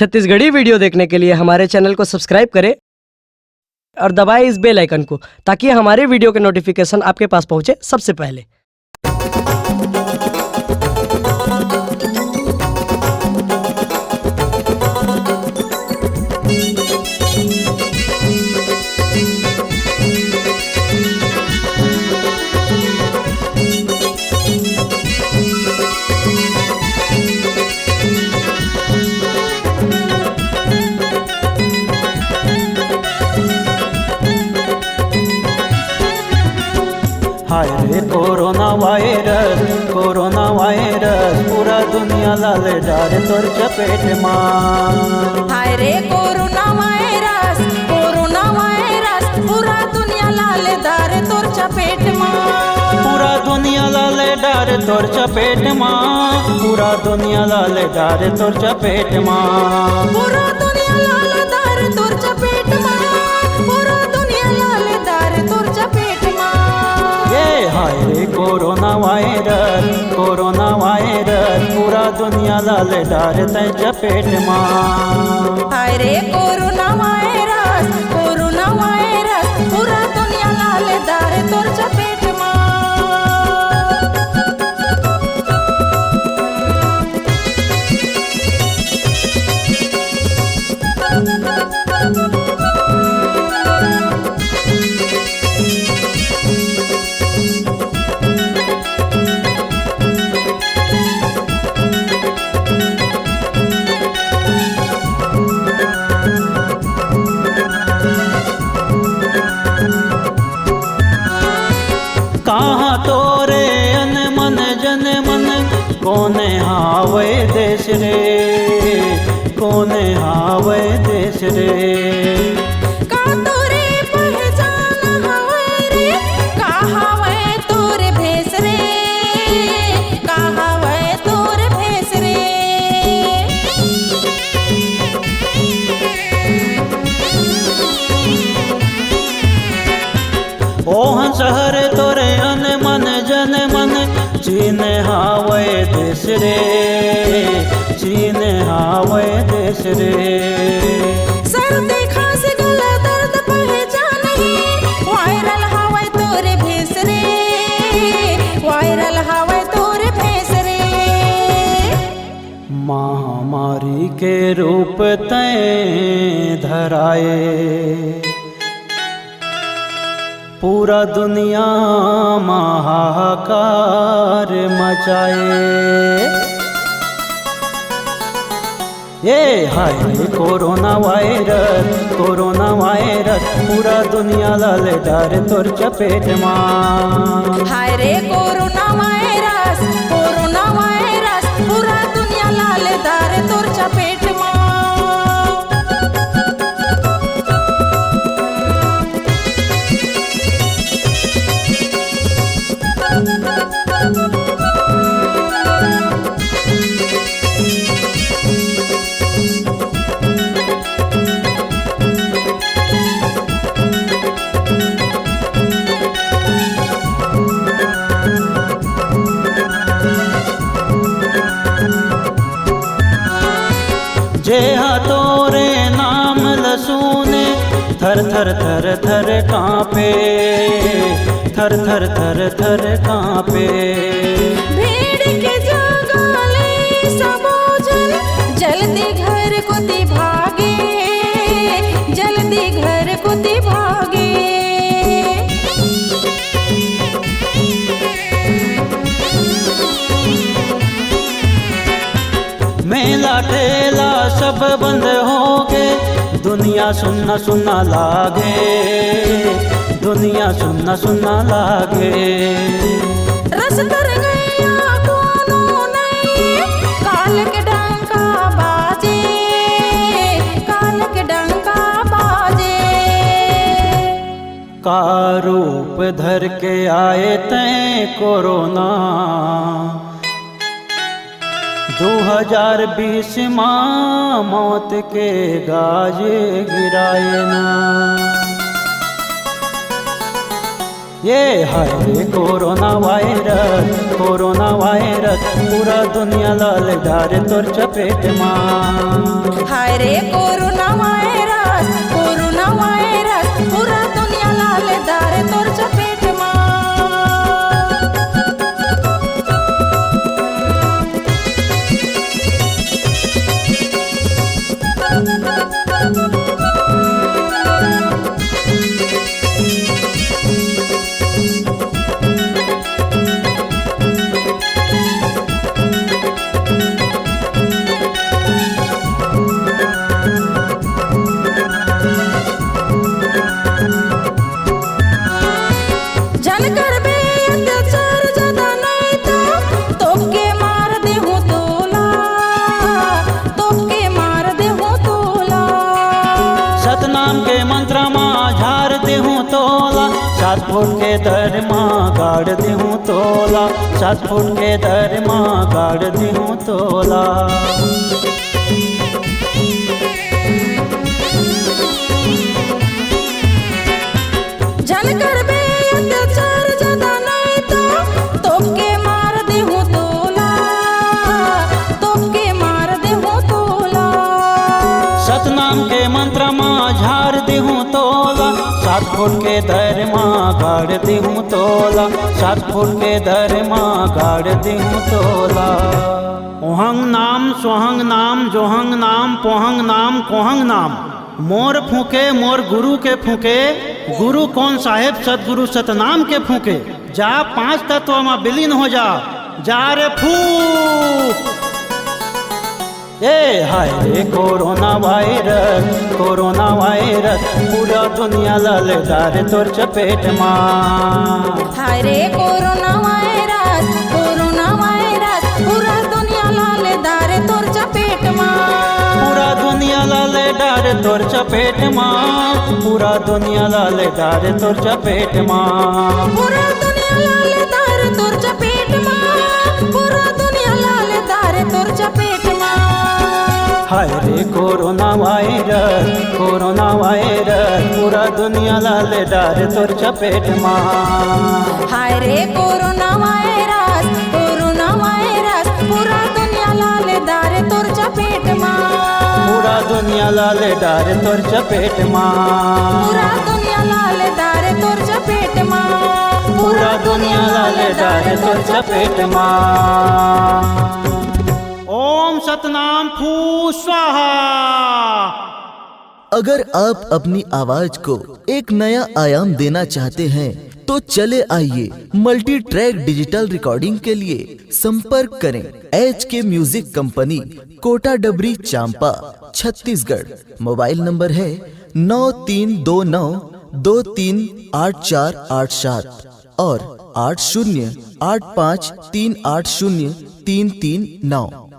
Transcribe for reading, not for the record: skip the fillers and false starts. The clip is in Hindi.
छत्तीसगढ़ी वीडियो देखने के लिए हमारे चैनल को सब्सक्राइब करें और दबाएं इस बेल आइकन को, ताकि हमारे वीडियो के नोटिफिकेशन आपके पास पहुंचे सबसे पहले। हाय रे कोरोना वायरस पूरा दुनिया लाल डार तोर चपेट मां। हाय रे कोरोना वायरस पूरा दुनिया लाल डार तोर चपेट मां। पूरा दुनिया लाल डार तोर चपेट मां। पूरा दुनिया लाल डार तोर चपेट मां। पूरा दुनिया लाल डार तोर चपेट मां। पूरा दुनिया लाल डार तोर चपेट मां। ये हाय रे कोरोना वायरस पूरा दुनिया लाल डार तै चपेट मां। हाय रे कोरोना वायरस पूरा दुनिया लाल डार तोर चपेट मां। कहाँ तोरे अन मन जन मन कोने हावे देश रे, कोने हावे देश रे। का तोरे पहचान हवे रे, का हवे तोरे भेस रे, का हवे तोरे भेस रे। ओहन शहर तोरे अन मन जन मन चीन हावे देश रे, चीन हावे देश रे। सर्दी खांसी गला दर्द पहचान ही, वायरल हवे तोरे भेस रे, वायरल हवे तोरे भेस रे। महामारी के रूप तय धराए, पूरा दुनिया महाकार मचाए। ये हाय रे कोरोना वायरस पूरा दुनिया लाल डार तोर चपेट मां। हाय रे कोरोना वायरस पूरा दुनिया लाल डार तोर चपेट मां। जे तोरे नाम लसूने थर थर थर थर कांपे, थर थर थर थर कांपे। भीड़ के जगाले सबो जन जल्दी घर कोती भागे, जल्दी घर कोती भागे। मेला ठेला सब बंद हो गए, दुनिया सुनना सुनना लागे, दुनिया सुनना सुनना लागे। रस तर गया कोनो नहीं, काल के डंका बाजे, काल के डंका बाजे। का रूप धर के आए तय कोरोना, 2020 माँ मौत के गाजे गिराए ना। ये हाय रे कोरोना वायरस पूरा दुनिया लाल डार तोर चपेट मां। हाय रे कोरोना वायरस पूरा दुनिया लालेदार तोर चपेट मा। जन करबे अत्याचार ज्यादा नहीं तो तोके मार देहूं तोला, तोके मार देहूं तोला। सतनाम के मंत्र माँ झार देहूँ तोला, 7 फुट के दर माँ गाड़ देहूँ तोला, 7 फुट के दर माँ गाड़ देहूँ तोला। जन करबे अत्याचार ज्यादा नहीं तो तोके मार देहूं तोला, तोके मार देहूं तोला। सतनाम के मंत्र माँ झार देहूँ तोला, 7 फुट के दर माँ गाड़ देहूँ तोला, 7 फुट के दर माँ गाड़ देहूँ तोला। ओहंग नाम सोहंग नाम जोहंग नाम पोहंग नाम कोहंग नाम, मोर फूके मोर गुरु के फूके, गुरु कौन साहेब सतगुरु सतनाम के फूके। जा 5 तत्व में विलीन हो जा रे फूक। ए हाय रे कोरोना वायरस पूरा दुनिया लालेदार तोर चपेट माँ। हाय रे कोरोना वायरस पूरा दुनिया लालेदार तोर चपेट मा। पूरा दुनिया लालेदार तोर चपेट माँ, पूरा दुनिया लालेदार तोर चपेट माँ। पूरा दुनिया लालेदार तोर चपेट मा, पूरा दुनिया लालेदार तोर चपेट मा। हाय रे कोरोना वायरस पूरा दुनिया लालेदार तोर चपेट माँ। हाय रे कोरोना वायरस पूरा दुनिया लालेदार तोर चपेट मा। पूरा दुनिया लालेदार तोर चपेट माँ। पूरा दुनिया लालेदार तोर चपेट मा। पूरा दुनिया लालेदार तोर चपेट माँ। ओम सतनाम फू स्वाहा। अगर आप अपनी आवाज को एक नया आयाम देना चाहते हैं तो चले आइए मल्टी ट्रैक डिजिटल रिकॉर्डिंग के लिए संपर्क करें HK म्यूजिक कंपनी, कोटा डबरी, चांपा, छत्तीसगढ़। मोबाइल नंबर है 9329238487 और 8085380339।